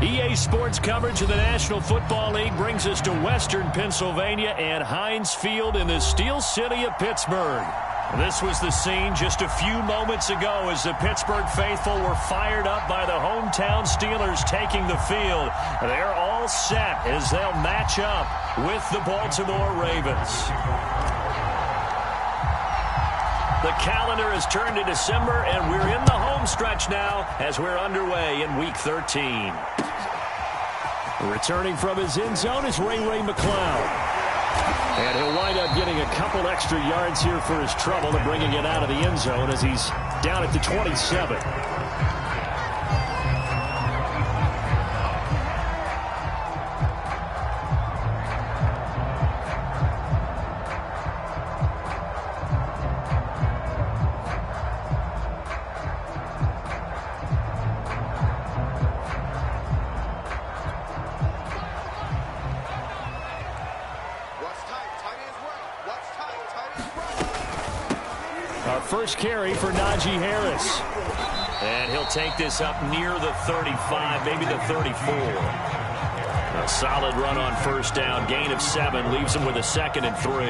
EA Sports coverage of the National Football League brings us to Western Pennsylvania and Heinz Field in the Steel City of Pittsburgh. This was the scene just a few moments ago as the Pittsburgh faithful were fired up by the hometown Steelers taking the field. They're all set as they'll match up with the Baltimore Ravens. The calendar has turned to December, and we're in the home stretch now as we're underway in Week 13. Returning from his end zone is Ray McCloud. And he'll wind up getting a couple extra yards here for his trouble and bringing it out of the end zone as he's down at the 27. First carry for Najee Harris. And he'll take this up near the 35, maybe the 34. A solid run on first down. Gain of 7 leaves him with a 2nd and 3.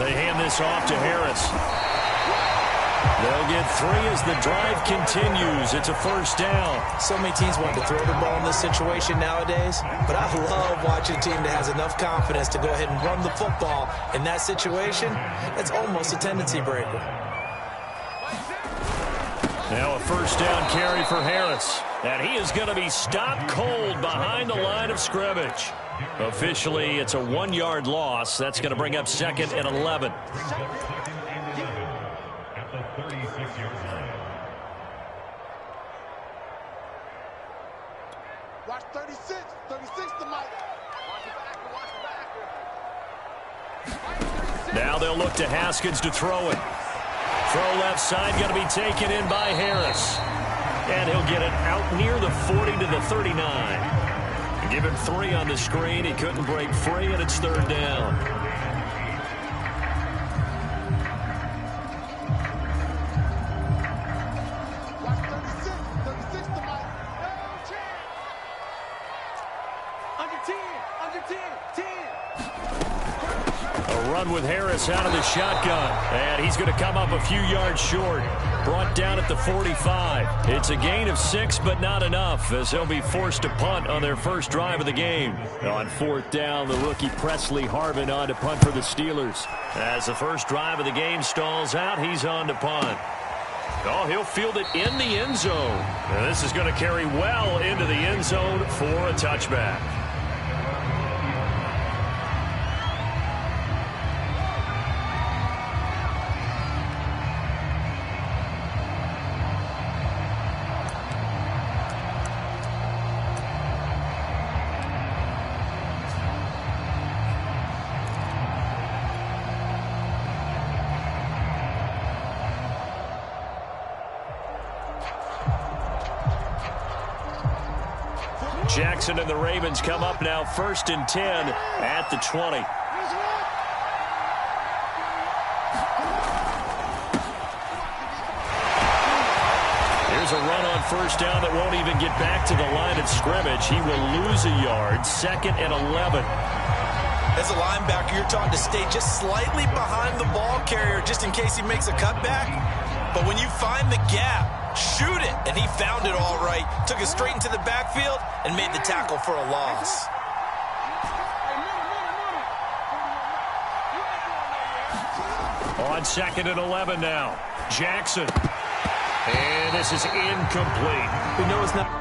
They hand this off to Harris. They'll get 3 as the drive continues. It's a first down. So many teams want to throw the ball in this situation nowadays, but I love watching a team that has enough confidence to go ahead and run the football. In that situation, that's almost a tendency breaker. Now a first down carry for Harris. And he is going to be stopped cold behind the line of scrimmage. Officially, it's a 1-yard loss. That's going to bring up 2nd and 11. Watch 36. 36 to Mike. Watch it back. Now they'll look to Haskins to throw it. Throw left side going to be taken in by Harris. And he'll get it out near the 40 to the 39. Give him 3 on the screen. He couldn't break free, and it's 3rd down. With Harris out of the shotgun, and he's going to come up a few yards short. Brought down at the 45. It's a gain of 6, but not enough, as they'll be forced to punt on their first drive of the game. On 4th down, the rookie Presley Harvin on to punt for the Steelers. As the first drive of the game stalls out, he's on to punt. Oh, he'll field it in the end zone. And this is going to carry well into the end zone for a touchback. Jackson and the Ravens come up now 1st and 10 at the 20. Here's a run on first down that won't even get back to the line of scrimmage. He will lose a yard. 2nd and 11. As a linebacker, you're taught to stay just slightly behind the ball carrier just in case he makes a cutback. But when you find the gap, shoot it. And he found it all right. Took it straight into the backfield and made the tackle for a loss. On 2nd and 11 now. Jackson. And this is incomplete. We know it's not.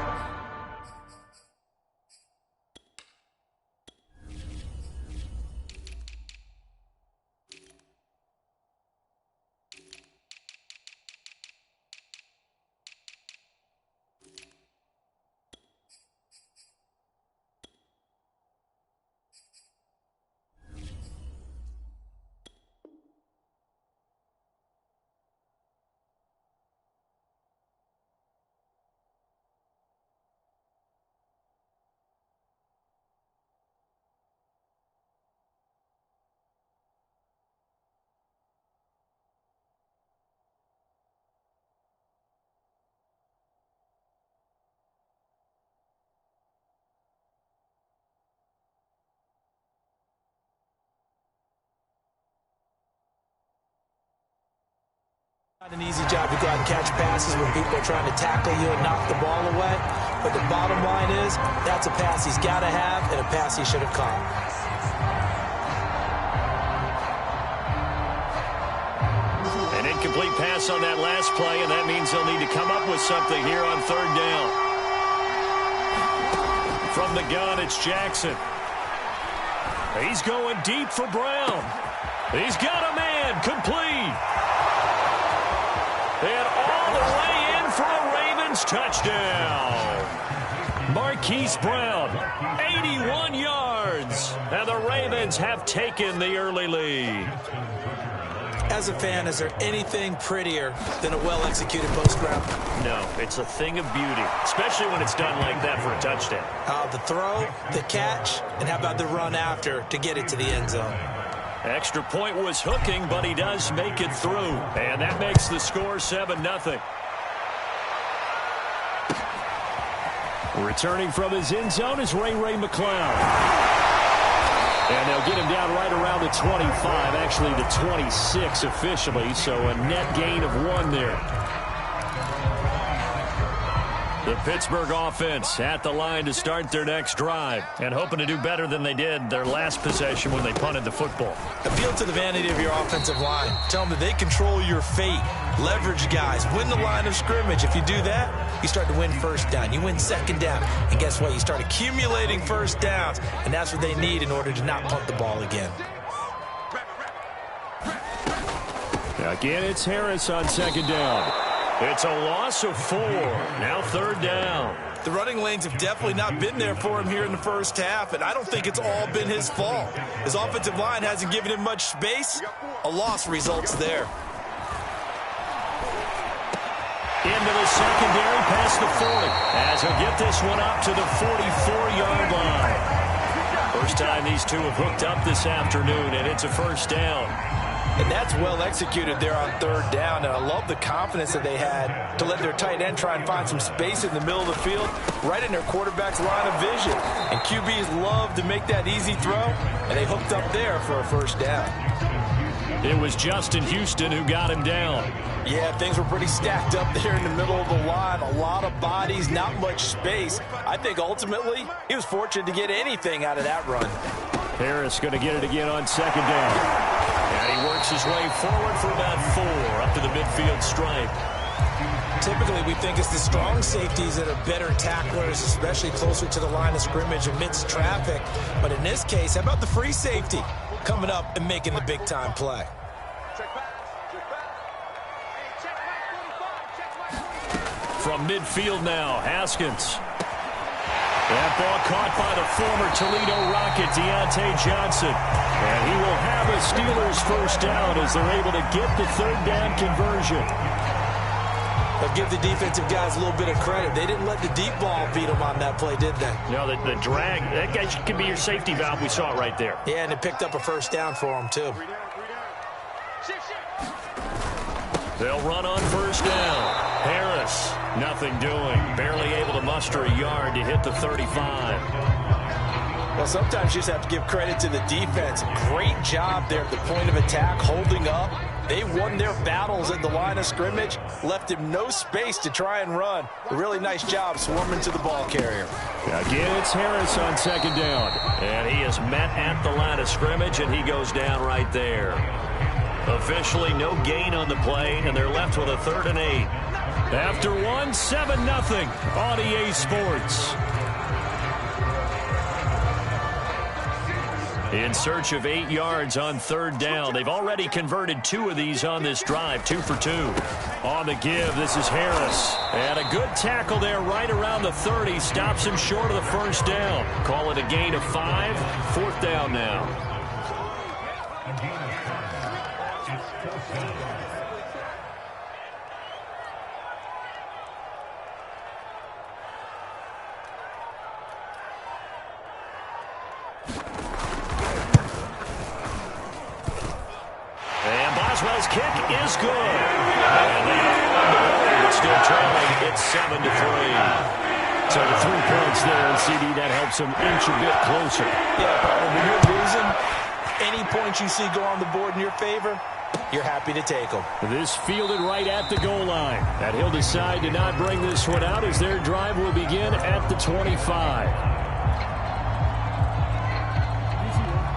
Not an easy job to go out and catch passes when people are trying to tackle you and knock the ball away. But the bottom line is, that's a pass he's got to have and a pass he should have caught. An incomplete pass on that last play, and that means they'll need to come up with something here on third down. From the gun, it's Jackson. He's going deep for Brown. He's got a man, complete. And all the way in for a Ravens touchdown. Marquise Brown, 81 yards. And the Ravens have taken the early lead. As a fan, is there anything prettier than a well-executed post route? No, it's a thing of beauty, especially when it's done like that for a touchdown. The throw, the catch, and how about the run after to get it to the end zone? Extra point was hooking, but he does make it through. And that makes the score 7-0. Returning from his end zone is Ray McCloud. And they'll get him down right around the 25, actually the 26 officially, so a net gain of 1 there. The Pittsburgh offense at the line to start their next drive and hoping to do better than they did their last possession when they punted the football. Appeal to the vanity of your offensive line. Tell them that they control your fate. Leverage guys. Win the line of scrimmage. If you do that, you start to win first down. You win second down. And guess what? You start accumulating first downs. And that's what they need in order to not punt the ball again. Again, it's Harris on second down. It's a loss of 4. Now third down. The running lanes have definitely not been there for him here in the first half, and I don't think it's all been his fault. His offensive line hasn't given him much space. A loss results there. Into the secondary, past the 40. As he'll get this one up to the 44-yard line. First time these two have hooked up this afternoon, and it's a first down. And that's well executed there on third down. And I love the confidence that they had to let their tight end try and find some space in the middle of the field, right in their quarterback's line of vision. And QBs love to make that easy throw, and they hooked up there for a first down. It was Justin Houston who got him down. Yeah, things were pretty stacked up there in the middle of the line. A lot of bodies, not much space. I think ultimately he was fortunate to get anything out of that run. Harris going to get it again on second down. And he works his way forward for about 4 up to the midfield stripe. Typically, we think it's the strong safeties that are better tacklers, especially closer to the line of scrimmage amidst traffic. But in this case, how about the free safety coming up and making the big-time play? From midfield now, Haskins. That ball caught by the former Toledo Rocket, Deontay Johnson. And he will have a Steelers first down as they're able to get the third down conversion. But give the defensive guys a little bit of credit. They didn't let the deep ball beat them on that play, did they? No, the drag, that guy could be your safety valve. We saw it right there. Yeah, and it picked up a first down for them, too. They'll run on first down. Harris, nothing doing. Barely able to muster a yard to hit the 35. Well, sometimes you just have to give credit to the defense. Great job there at the point of attack, holding up. They won their battles at the line of scrimmage, left him no space to try and run. A really nice job swarming to the ball carrier. Again, it's Harris on second down. And he is met at the line of scrimmage, and he goes down right there. Officially no gain on the play, and they're left with a 3rd and 8. After 7-0 on EA Sports. In search of 8 yards on third down. They've already converted 2 of these on this drive, 2 for 2. On the give, this is Harris. And a good tackle there right around the 30. Stops him short of the first down. Call it a gain of 5. 4th down now. Boswell's kick is good. And it's still trailing. It's 7-3. So the 3 points there, and CD, that helps them inch a bit closer. Yeah, when you're losing, any points you see go on the board in your favor, you're happy to take them. This fielded right at the goal line. And he'll decide to not bring this one out as their drive will begin at the 25.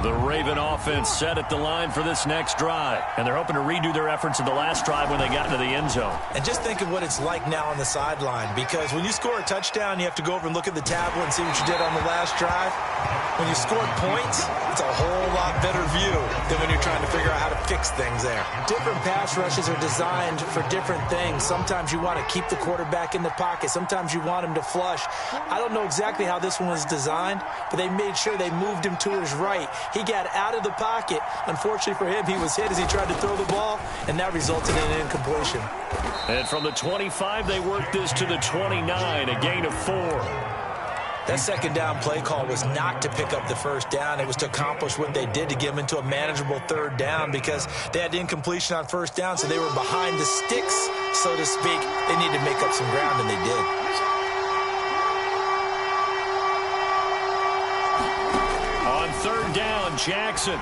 The Raven offense set at the line for this next drive. And they're hoping to redo their efforts in the last drive when they got into the end zone. And just think of what it's like now on the sideline. Because when you score a touchdown, you have to go over and look at the tablet and see what you did on the last drive. When you scored points, it's a whole lot better view than when you're trying to figure out how to fix things there. Different pass rushes are designed for different things. Sometimes you want to keep the quarterback in the pocket. Sometimes you want him to flush. I don't know exactly how this one was designed, but they made sure they moved him to his right. He got out of the pocket. Unfortunately for him, he was hit as he tried to throw the ball, and that resulted in an incompletion. And from the 25, they worked this to the 29, a gain of 4. That second down play call was not to pick up the first down. It was to accomplish what they did to get them into a manageable third down because they had incompletion on first down, so they were behind the sticks, so to speak. They needed to make up some ground, and they did. On third down, Jackson.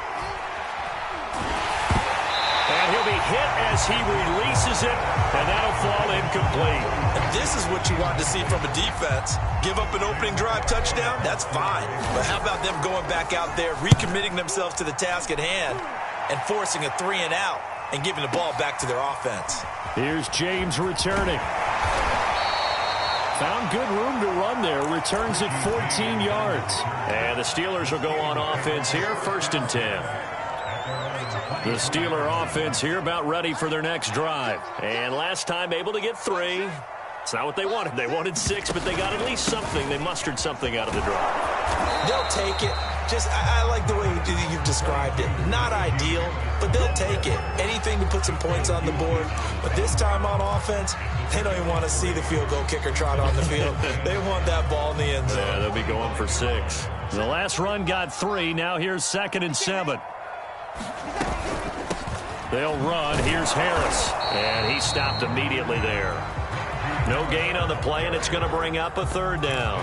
And he'll be hit as he releases it, and that'll fall incomplete. And this is what you want to see from a defense. Give up an opening drive touchdown, that's fine. But how about them going back out there, recommitting themselves to the task at hand, and forcing a 3-and-out, and giving the ball back to their offense. Here's James returning. Found good room to run there. Returns it 14 yards. And the Steelers will go on offense here, 1st and 10. The Steeler offense here about ready for their next drive. And last time able to get 3. It's not what they wanted. They wanted 6, but they got at least something. They mustered something out of the drive. They'll take it. I like the way you've described it. Not ideal, but they'll take it. Anything to put some points on the board. But this time on offense, they don't even want to see the field goal kicker trot on the field. They want that ball in the end zone. Yeah, they'll be going for 6. The last run got 3. Now here's 2nd and 7. They'll run. Here's Harris. And he stopped immediately there. No gain on the play, and it's going to bring up a 3rd down.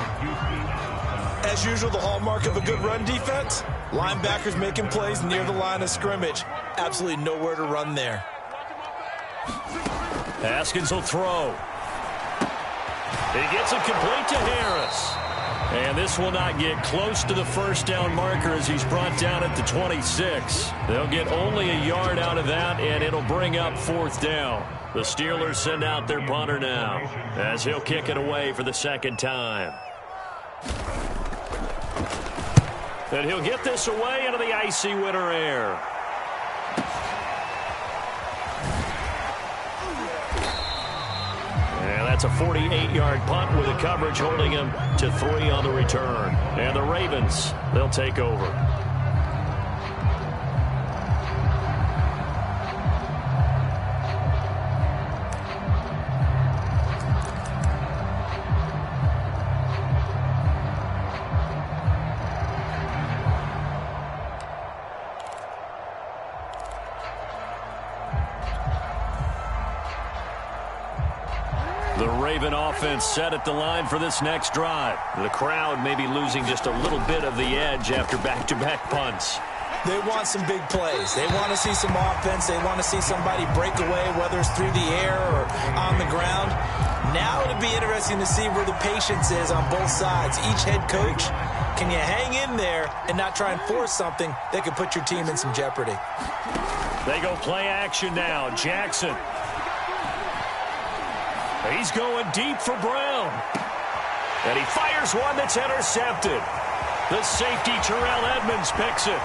As usual, the hallmark of a good run defense, linebackers making plays near the line of scrimmage. Absolutely nowhere to run there. Haskins will throw. He gets it complete to Harris. And this will not get close to the 1st down marker as he's brought down at the 26. They'll get only a yard out of that, and it'll bring up 4th down. The Steelers send out their punter now as he'll kick it away for the 2nd time. And he'll get this away into the icy winter air. And that's a 48-yard punt with a coverage holding him to 3 on the return. And the Ravens, they'll take over. The Raven offense set at the line for this next drive. The crowd may be losing just a little bit of the edge after back-to-back punts. They want some big plays. They want to see some offense. They want to see somebody break away, whether it's through the air or on the ground. Now it'll be interesting to see where the patience is on both sides. Each head coach, can you hang in there and not try and force something that could put your team in some jeopardy? They go play action now. Jackson. He's going deep for Brown. And he fires one that's intercepted. The safety, Terrell Edmonds, picks it.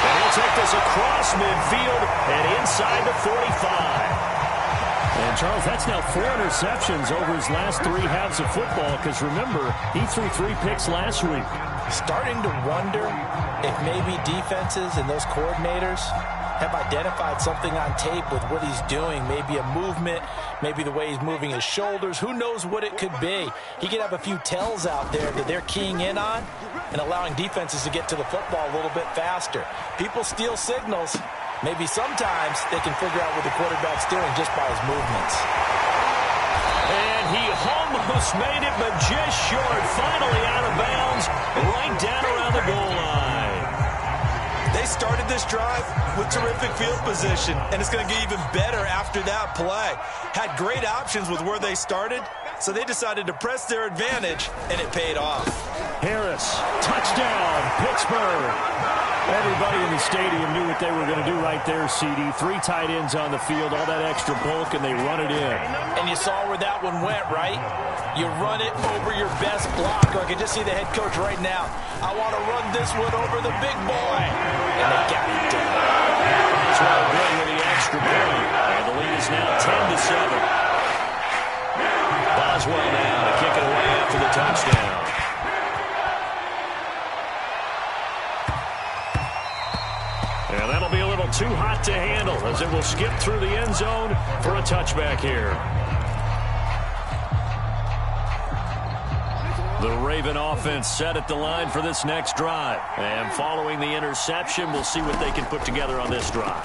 And he'll take this across midfield and inside the 45. And, Charles, that's now 4 interceptions over his last 3 halves of football because, remember, he threw 3 picks last week. Starting to wonder if maybe defenses and those coordinators have identified something on tape with what he's doing. Maybe a movement, maybe the way he's moving his shoulders. Who knows what it could be? He could have a few tells out there that they're keying in on and allowing defenses to get to the football a little bit faster. People steal signals. Maybe sometimes they can figure out what the quarterback's doing just by his movements. And he almost made it, but just short. Finally out of bounds, right down around the goal line. They They started this drive with terrific field position, and it's going to get even better after that play. Had great options with where they started, so they decided to press their advantage, and it paid off. Harris, touchdown, Pittsburgh. Everybody in the stadium knew what they were going to do right there, CD. 3 tight ends on the field, all that extra bulk, and they run it in. And you saw where that one went, right? You run it over your best blocker. I can just see the head coach right now. I want to run this one over the big boy. And they got it done. That's well good with the extra point. And the lead is now 10-7. Boswell now to kick it away after the touchdown. And that'll be a little too hot to handle as it will skip through the end zone for a touchback here. The Raven offense set at the line for this next drive. And following the interception, we'll see what they can put together on this drive.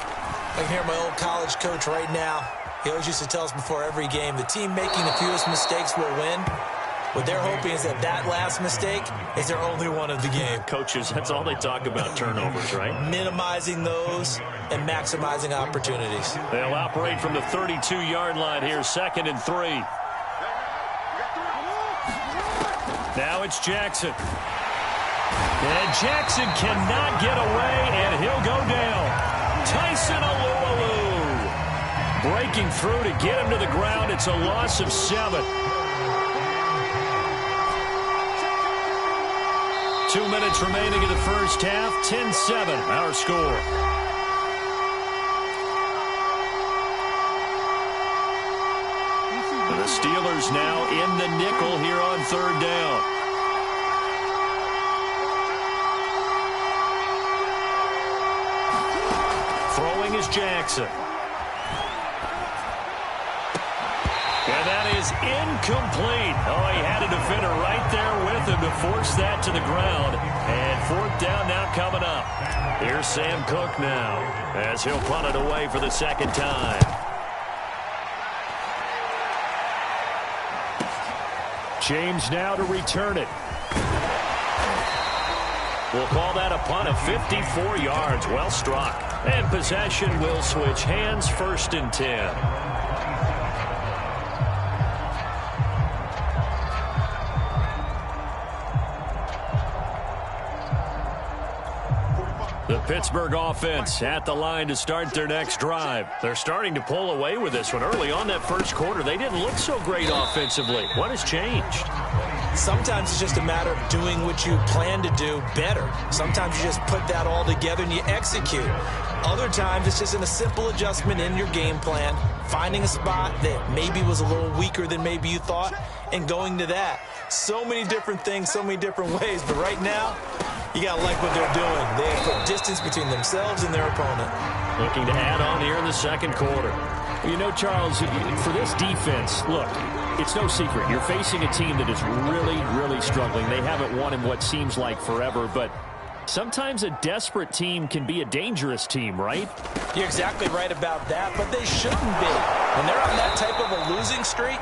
I can hear my old college coach right now. He always used to tell us before every game, the team making the fewest mistakes will win. What they're hoping is that that last mistake is their only one of the game. Coaches, that's all they talk about, turnovers, right? Minimizing those and maximizing opportunities. They'll operate from the 32-yard line here, 2nd and 3. Now it's Jackson. And Jackson cannot get away, and he'll go down. Tyson Alualu breaking through to get him to the ground. It's a loss of 7. 2 minutes remaining in the first half. 10-7, our score. The Steelers now in the nickel here on 3rd down. Throwing is Jackson. And that is incomplete. Oh, he had a defender right there with him to force that to the ground. And 4th down now coming up. Here's Sam Cook now as he'll punt it away for the 2nd time. James now to return it. We'll call that a punt of 54 yards. Well struck. And possession will switch hands, 1st and 10. The Pittsburgh offense at the line to start their next drive. They're starting to pull away with this one. Early on that first quarter, they didn't look so great offensively. What has changed? Sometimes it's just a matter of doing what you plan to do better. Sometimes you just put that all together and you execute. Other times it's just a simple adjustment in your game plan, finding a spot that maybe was a little weaker than maybe you thought, and going to that. So many different things, so many different ways, but right now, you got to like what they're doing. They have put distance between themselves and their opponent. Looking to add on here in the 2nd quarter. Well, you know, Charles, for this defense, look, it's no secret. You're facing a team that is really, really struggling. They haven't won in what seems like forever, but sometimes a desperate team can be a dangerous team, right? You're exactly right about that, but they shouldn't be. When they're on that type of a losing streak,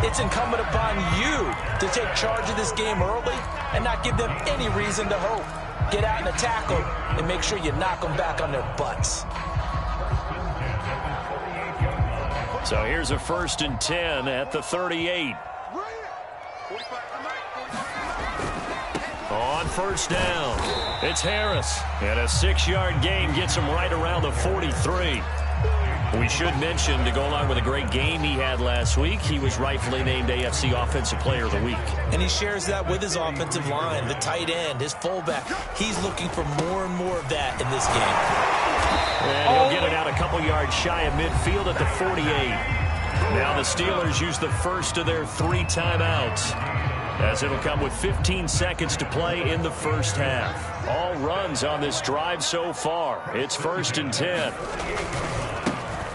it's incumbent upon you to take charge of this game early and not give them any reason to hope. Get out and attack them and make sure you knock them back on their butts. So here's a 1st and 10 at the 38. On 1st down, it's Harris. And a 6-yard gain gets him right around the 43. We should mention, to go along with a great game he had last week, he was rightfully named AFC Offensive Player of the Week. And he shares that with his offensive line, the tight end, his fullback. He's looking for more and more of that in this game. And he'll get it out a couple yards shy of midfield at the 48. Now the Steelers use the first of their 3 timeouts, as it'll come with 15 seconds to play in the first half. All runs on this drive so far. It's 1st and 10.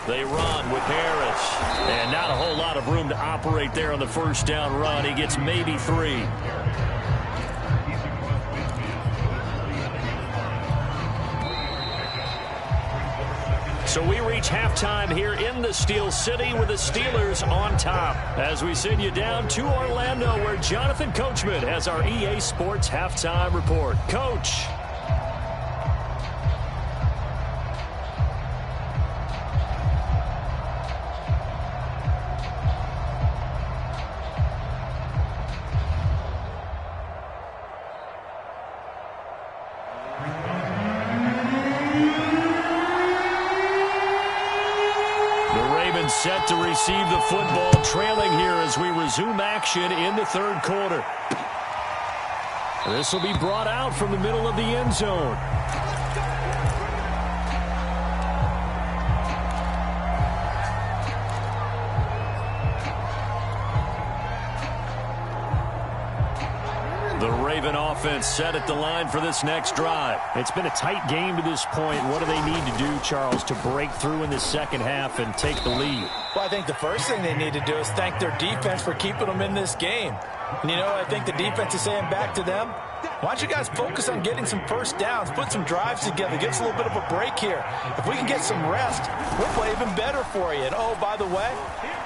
They run with Harris. And not a whole lot of room to operate there on the 1st down run. He gets maybe 3. So we reach halftime here in the Steel City with the Steelers on top, as we send you down to Orlando, where Jonathan Coachman has our EA Sports halftime report. Coach. And set to receive the football, trailing here as we resume action in the third quarter. This will be brought out from the middle of the end zone. The Raven offense set at the line for this next drive. It's been a tight game to this point. What do they need to do, Charles, to break through in the second half and take the lead? Well, I think the first thing they need to do is thank their defense for keeping them in this game. And, you know, I think the defense is saying back to them, why don't you guys focus on getting some first downs, put some drives together, give us a little bit of a break here. If we can get some rest, we'll play even better for you. And, oh, by the way,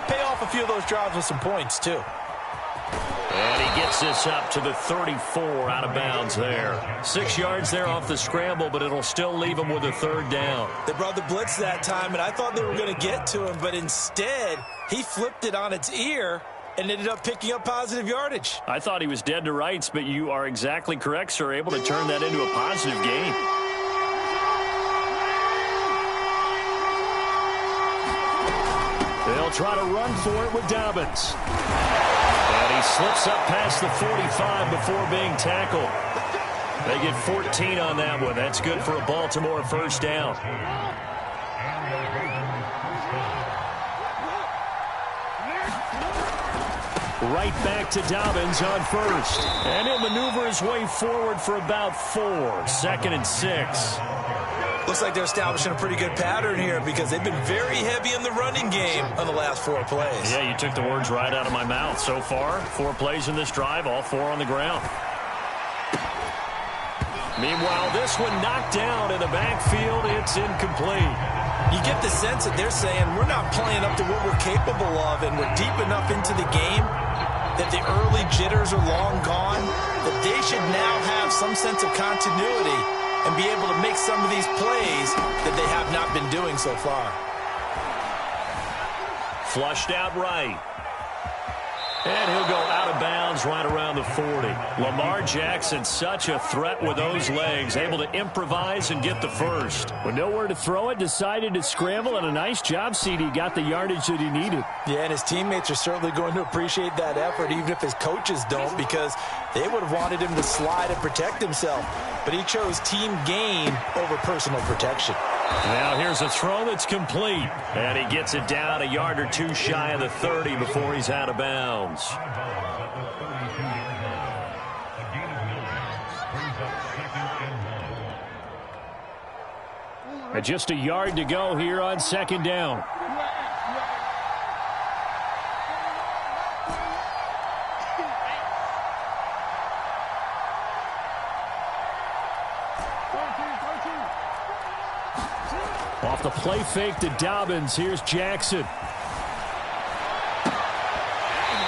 pay off a few of those drives with some points, too. And he gets this up to the 34 out of bounds there. 6 yards there off the scramble, but it'll still leave him with a third down. They brought the blitz that time, and I thought they were going to get to him, but instead he flipped it on its ear and ended up picking up positive yardage. I thought he was dead to rights, but you are exactly correct, sir. Able to turn that into a positive gain. They'll try to run for it with Dobbins. And he slips up past the 45 before being tackled. They get 14 on that one. That's good for a Baltimore first down. Right back to Dobbins on first. And he'll maneuver his way forward for about 4. 2nd and 6. Looks like they're establishing a pretty good pattern here because they've been very heavy in the running game on the last 4 plays. Yeah, you took the words right out of my mouth. So far, 4 plays in this drive, all 4 on the ground. Meanwhile, this one knocked down in the backfield. It's incomplete. You get the sense that they're saying we're not playing up to what we're capable of, and we're deep enough into the game that the early jitters are long gone, that they should now have some sense of continuity and be able to make some of these plays that they have not been doing so far. Flushed out right. And he'll go out of bounds right around the 40. Lamar Jackson, such a threat with those legs, able to improvise and get the first. With nowhere to throw it, decided to scramble, and a nice job, CD. Got the yardage that he needed. Yeah, and his teammates are certainly going to appreciate that effort, even if his coaches don't, because they would have wanted him to slide and protect himself. But he chose team gain over personal protection. Now here's a throw that's complete. And he gets it down a yard or 2 shy of the 30 before he's out of bounds. And just a yard to go here on 2nd down. Off the play fake to Dobbins. Here's Jackson.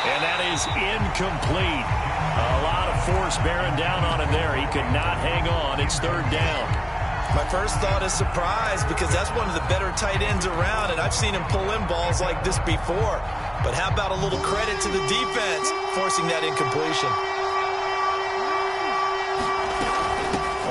And that is incomplete. A lot of force bearing down on him there. He could not hang on. It's 3rd down. My first thought is surprise because that's one of the better tight ends around, and I've seen him pull in balls like this before. But how about a little credit to the defense forcing that incompletion?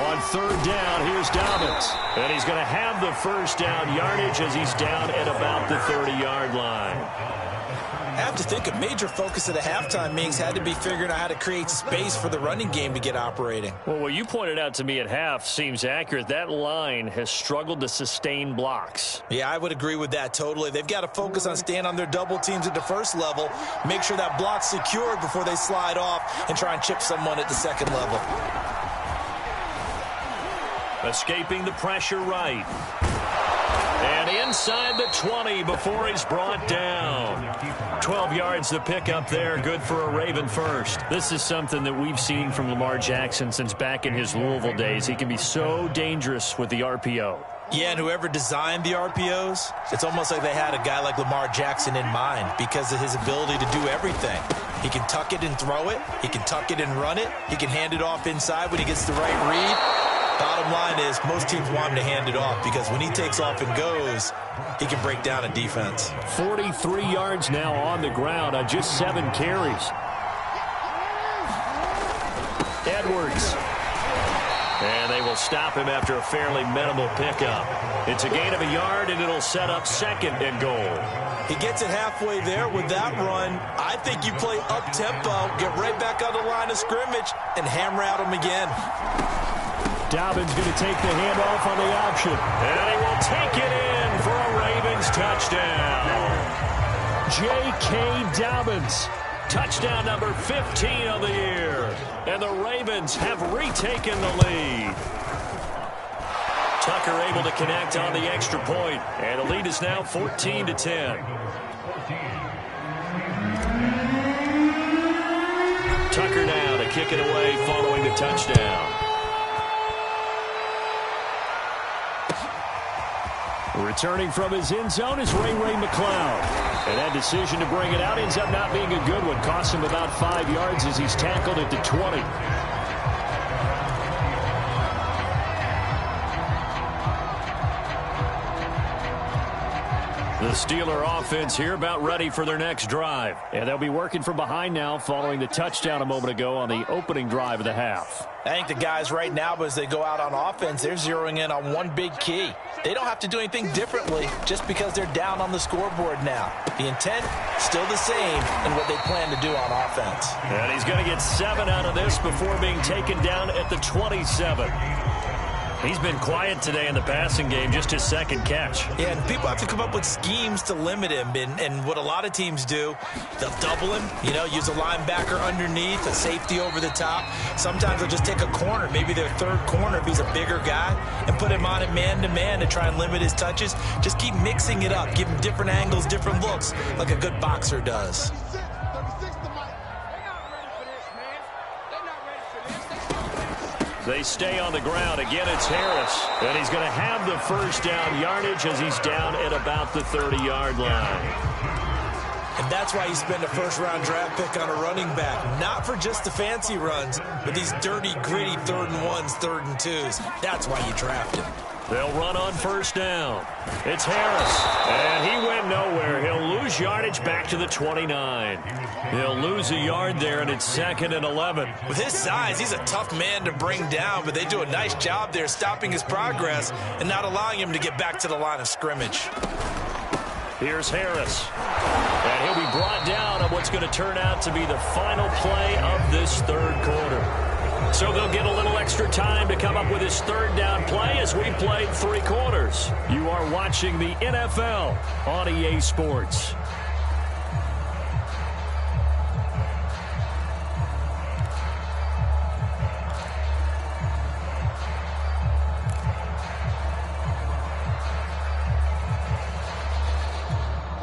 On 3rd down, here's Dobbins. And he's going to have the first down yardage as he's down at about the 30-yard line. I have to think a major focus of the halftime meetings had to be figuring out how to create space for the running game to get operating. Well, what you pointed out to me at half seems accurate. That line has struggled to sustain blocks. Yeah, I would agree with that totally. They've got to focus on staying on their double teams at the first level, make sure that block's secured before they slide off and try and chip someone at the second level. Escaping the pressure right. And inside the 20 before he's brought down. 12 yards to pick up there. Good for a Raven first. This is something that we've seen from Lamar Jackson since back in his Louisville days. He can be so dangerous with the RPO. Yeah, and whoever designed the RPOs, it's almost like they had a guy like Lamar Jackson in mind because of his ability to do everything. He can tuck it and throw it. He can tuck it and run it. He can hand it off inside when he gets the right read. Bottom line is most teams want him to hand it off because when he takes off and goes, he can break down a defense. 43 yards now on the ground on just 7 carries. Edwards. And they will stop him after a fairly minimal pickup. It's a gain of a yard, and it'll set up 2nd and goal. He gets it halfway there with that run. I think you play up-tempo, get right back on the line of scrimmage, and hammer at him again. Dobbins going to take the handoff on the option. And he will take it in for a Ravens touchdown. J.K. Dobbins. Touchdown number 15 of the year. And the Ravens have retaken the lead. Tucker able to connect on the extra point. And the lead is now 14-10. Tucker now to kick it away following the touchdown. Returning from his end zone is Ray McCloud. And that decision to bring it out ends up not being a good one. Costs him about 5 yards as he's tackled at the 20. The Steeler offense here about ready for their next drive. And they'll be working from behind now following the touchdown a moment ago on the opening drive of the half. I think the guys right now, as they go out on offense, they're zeroing in on one big key. They don't have to do anything differently just because they're down on the scoreboard now. The intent, still the same in what they plan to do on offense. And he's going to get 7 out of this before being taken down at the 27. He's been quiet today in the passing game, just his 2nd catch. Yeah, and people have to come up with schemes to limit him. And what a lot of teams do, they'll double him, use a linebacker underneath, a safety over the top. Sometimes they'll just take a corner, maybe their 3rd corner if he's a bigger guy, and put him on it man-to-man to try and limit his touches. Just keep mixing it up, give him different angles, different looks, like a good boxer does. They stay on the ground. Again, it's Harris. And he's going to have the first down yardage as he's down at about the 30-yard line. And that's why you spend a first-round draft pick on a running back. Not for just the fancy runs, but these dirty, gritty 3rd and 1s, 3rd and 2s. That's why you draft him. They'll run on first down. It's Harris. And he went nowhere. He'll lose yardage back to the 29. He'll lose a yard there, and it's 2nd and 11. With his size, he's a tough man to bring down, but they do a nice job there stopping his progress and not allowing him to get back to the line of scrimmage. Here's Harris. And he'll be brought down on what's going to turn out to be the final play of this 3rd quarter. So they'll get a little extra time to come up with his 3rd down play as we played 3 quarters. You are watching the NFL on EA Sports.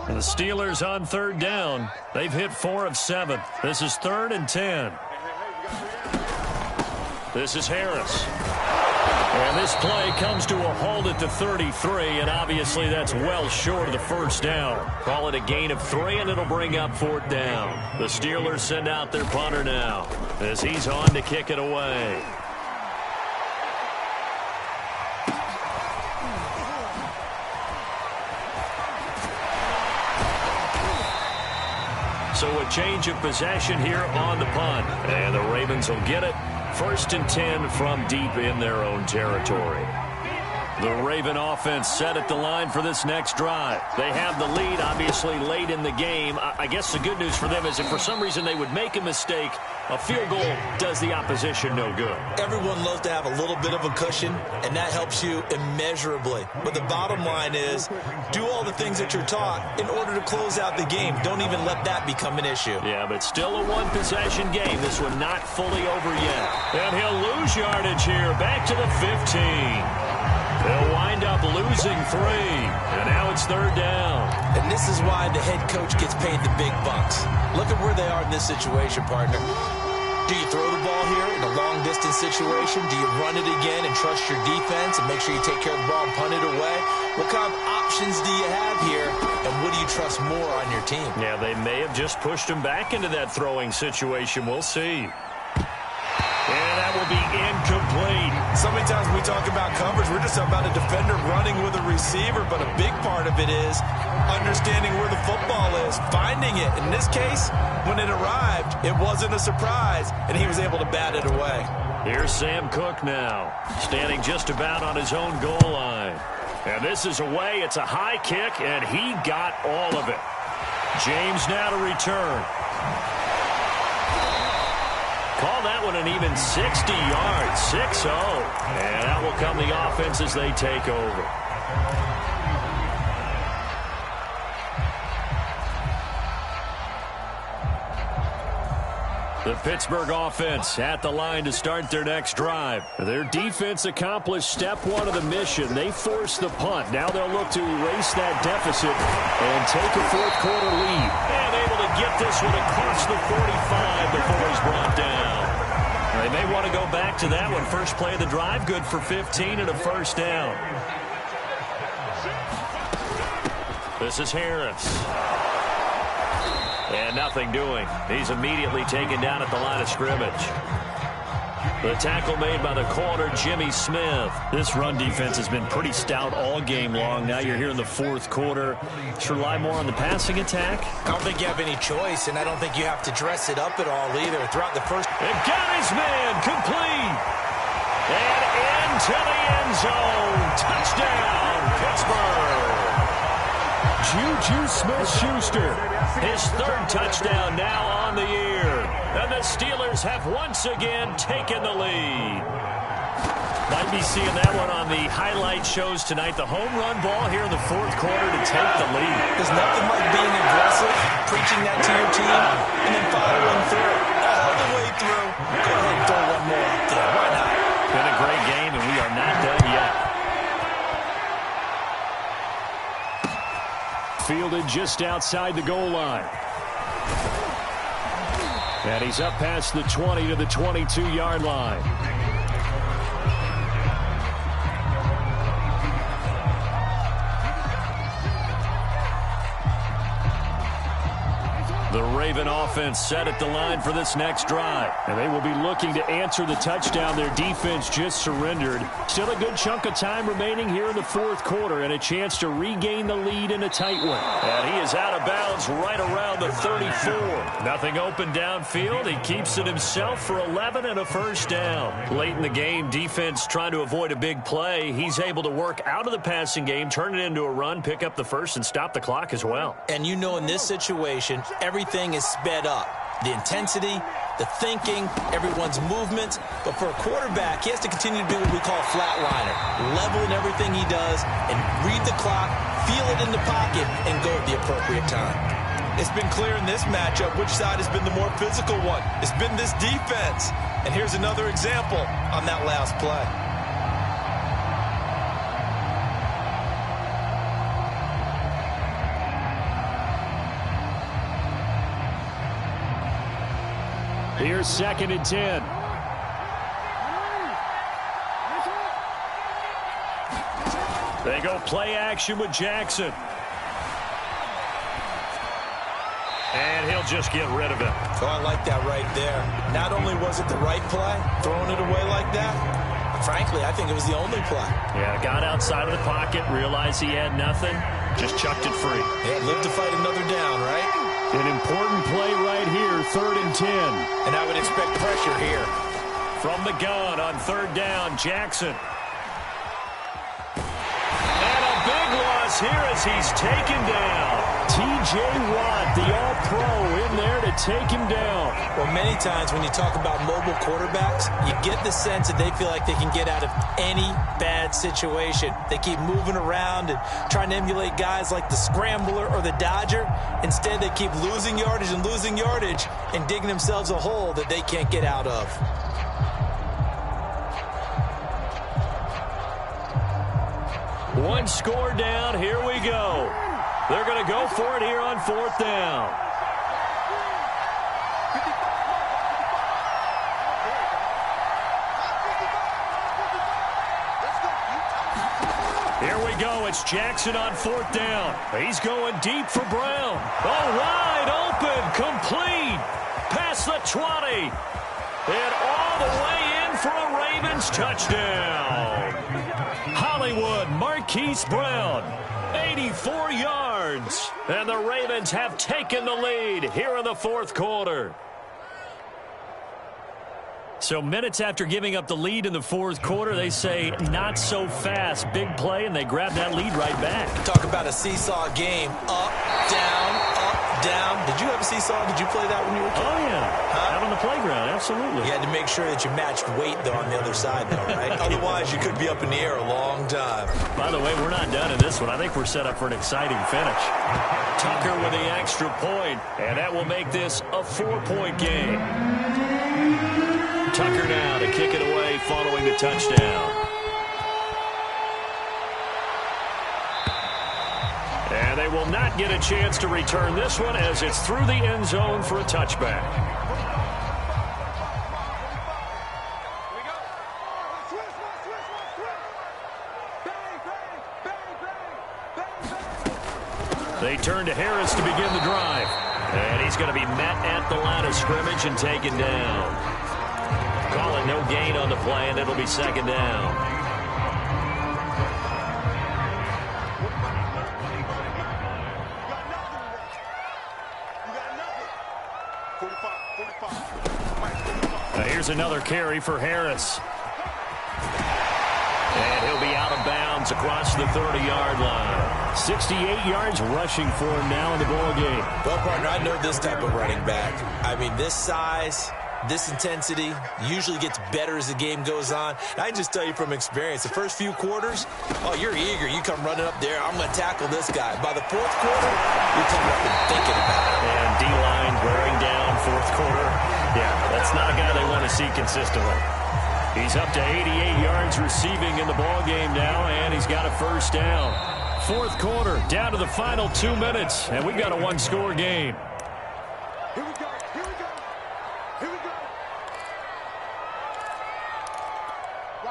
And the Steelers on 3rd down. They've hit 4 of 7. This is 3rd and 10. This is Harris. And this play comes to a halt at the 33, and obviously that's well short of the first down. Call it a gain of 3, and it'll bring up 4th down. The Steelers send out their punter now as he's on to kick it away. So a change of possession here on the punt. And the Ravens will get it. 1st and 10 from deep in their own territory. The Raven offense set at the line for this next drive. They have the lead, obviously, late in the game. I guess the good news for them is if for some reason they would make a mistake, a field goal does the opposition no good. Everyone loves to have a little bit of a cushion, and that helps you immeasurably. But the bottom line is, do all the things that you're taught in order to close out the game. Don't even let that become an issue. Yeah, but still a one-possession game. This one not fully over yet. And he'll lose yardage here, back to the 15. They'll wind up losing 3, and now it's 3rd down. And this is why the head coach gets paid the big bucks. Look at where they are in this situation, partner. Do you throw the ball here in a long-distance situation? Do you run it again and trust your defense and make sure you take care of the ball and punt it away? What kind of options do you have here, and what do you trust more on your team? Yeah, they may have just pushed him back into that throwing situation. We'll see. And that will be incomplete. So many times when we talk about coverage, we're just talking about a defender running with a receiver, but a big part of it is understanding where the football is, finding it. In this case, when it arrived, it wasn't a surprise, and he was able to bat it away. Here's Sam Cook now, standing just about on his own goal line. And this is away. It's a high kick, and he got all of it. James now to return. Call that one an even 60 yards, 6-0. And out will come the offense as they take over. The Pittsburgh offense at the line to start their next drive. Their defense accomplished step one of the mission. They forced the punt. Now they'll look to erase that deficit and take a fourth quarter lead. And able to get this one across the 45 before he's brought down. They may want to go back to that one. First play of the drive, good for 15 and a first down. This is Harris. And nothing doing. He's immediately taken down at the line of scrimmage. The tackle made by the corner, Jimmy Smith. This run defense has been pretty stout all game long. Now you're here in the fourth quarter. Should rely more on the passing attack? I don't think you have any choice, and I don't think you have to dress it up at all either. Throughout the first... And got his man, complete. And into the end zone. Touchdown, Pittsburgh. Juju Smith-Schuster, his third touchdown now on the year. And the Steelers have once again taken the lead. Might be seeing that one on the highlight shows tonight. The home run ball here in the fourth quarter to take the lead. There's nothing like being aggressive, preaching that to your team, and then following through. All the way through. Go ahead and throw one more out there. Why not? Been a great game, and we are not done yet. Fielded just outside the goal line. And he's up past the 20 to the 22-yard line. The Raven offense set at the line for this next drive. And they will be looking to answer the touchdown their defense just surrendered. Still a good chunk of time remaining here in the fourth quarter and a chance to regain the lead in a tight one. And he is out of bounds right around the 34. Nothing open downfield. He keeps it himself for 11 and a first down. Late in the game, defense trying to avoid a big play. He's able to work out of the passing game, turn it into a run, pick up the first, and stop the clock as well. And you know in this situation, everything is sped up. The intensity, the thinking, everyone's movements. But for a quarterback, he has to continue to do what we call a flatliner. Level in everything he does and read the clock, feel it in the pocket, and go at the appropriate time. It's been clear in this matchup which side has been the more physical one. It's been this defense. And here's another example on that last play. Here's 2nd and 10. They go play action with Jackson. And he'll just get rid of it. Oh, I like that right there. Not only was it the right play, throwing it away like that, frankly, I think it was the only play. Yeah, got outside of the pocket, realized he had nothing, just chucked it free. Yeah, live to fight another down, right? An important play right here, 3rd and 10. And I would expect pressure here. From the gun on 3rd down, Jackson. And a big loss here as he's taken down. T.J. Watt, the all-pro, in there to take him down. Well, many times when you talk about mobile quarterbacks, you get the sense that they feel like they can get out of any bad situation. They keep moving around and trying to emulate guys like the Scrambler or the Dodger. Instead, they keep losing yardage and digging themselves a hole that they can't get out of. One score down. Here we go. They're going to go for it here on 4th down. Here we go. It's Jackson on 4th down. He's going deep for Brown. Oh, wide open, complete. Past the 20. And all the way in for a Ravens touchdown. Hollywood Marquise Brown, 84 yards. And the Ravens have taken the lead here in the fourth quarter. So minutes after giving up the lead in the fourth quarter, they say not so fast. Big play, and they grab that lead right back. Talk about a seesaw game. Up, down, up, down. Did you have a seesaw? Did you play that when you were a kid? Oh, yeah. Out on the playground, absolutely. You had to make sure that you matched weight, though, on the other side, though, right? Otherwise, you could be up in the air a long time. By the way, we're not done in this one. I think we're set up for an exciting finish. Tucker with the extra point, and that will make this a 4-point game. Tucker now to kick it away following the touchdown. And they will not get a chance to return this one as it's through the end zone for a touchback. They turn to Harris to begin the drive. And he's going to be met at the line of scrimmage and taken down. Calling no gain on the play, and it'll be second down. Here's another carry for Harris. And he'll be out of bounds across the 30-yard line. 68 yards rushing for him now in the ball game. Well, partner, I know this type of running back. I mean, this size, this intensity usually gets better as the game goes on. And I can just tell you from experience, the first few quarters, oh, you're eager. You come running up there, I'm going to tackle this guy. By the fourth quarter, you're coming up and thinking about it. And D-line wearing down fourth quarter. Yeah, that's not a guy they want to see consistently. He's up to 88 yards receiving in the ball game now, and he's got a first down. Fourth quarter, down to the final 2 minutes, and we've got a one-score game. Here we go. Here we go. Here we go.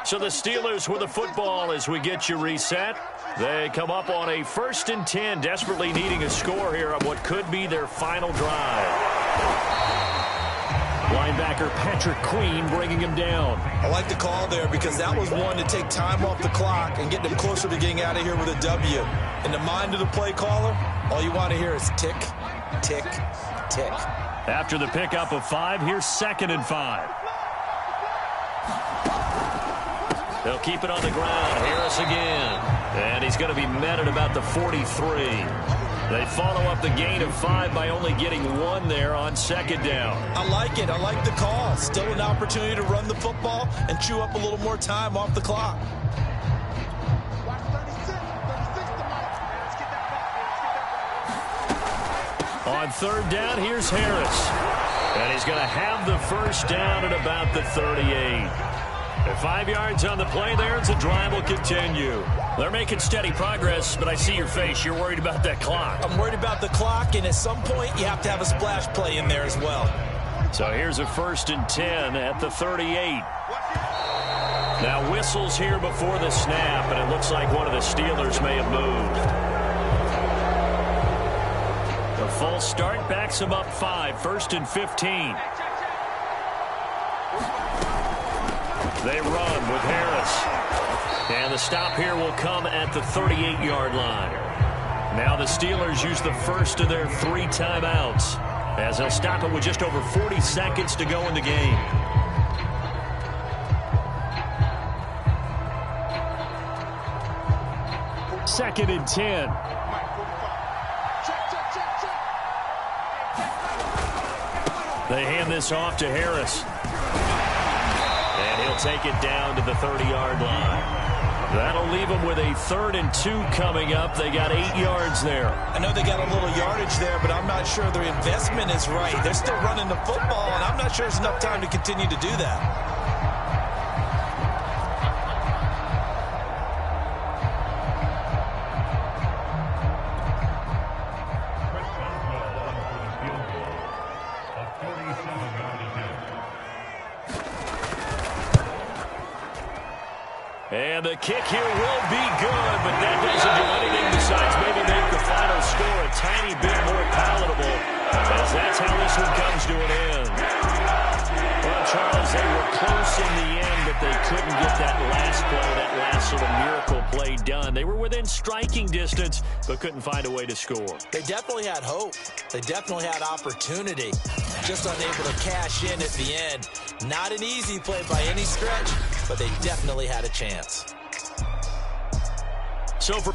So the Steelers with the football as we get you reset. They come up on a 1st and 10, desperately needing a score here on what could be their final drive. Linebacker Patrick Queen bringing him down. I like the call there because that was one to take time off the clock and get them closer to getting out of here with a W. In the mind of the play caller, all you want to hear is tick, tick, tick. After the pickup of 5, here's 2nd and 5. They'll keep it on the ground. Harris again. And he's going to be met at about the 43. They follow up the gain of 5 by only getting 1 there on 2nd down. I like it. I like the call. Still an opportunity to run the football and chew up a little more time off the clock. Watch 36 to Mike. Let's get that back. On 3rd down, here's Harris. And he's going to have the first down at about the 38. 5 yards on the play there as the drive will continue. They're making steady progress, but I see your face. You're worried about that clock. I'm worried about the clock, and at some point, you have to have a splash play in there as well. So here's a 1st and 10 at the 38. Now whistles here before the snap, and it looks like one of the Steelers may have moved. The false start backs him up 5, 1st and 15. They run with Harris. And the stop here will come at the 38-yard line. Now the Steelers use the first of their 3 timeouts as they'll stop it with just over 40 seconds to go in the game. Second and 10. They hand this off to Harris. And he'll take it down to the 30-yard line. That'll leave them with a 3rd and 2 coming up. They got 8 yards there. I know they got a little yardage there, but I'm not sure their investment is right. They're still running the football, and I'm not sure there's enough time to continue to do that. And the kick here will be good, but that doesn't do anything besides maybe make the final score a tiny bit more palatable, as that's how this one comes to an end. Well, Charles, they were close in the end, but they couldn't get that last play, that last sort of miracle play done. They were within striking distance, but couldn't find a way to score. They definitely had hope. They definitely had opportunity. Just unable to cash in at the end. Not an easy play by any stretch, but they definitely had a chance. So for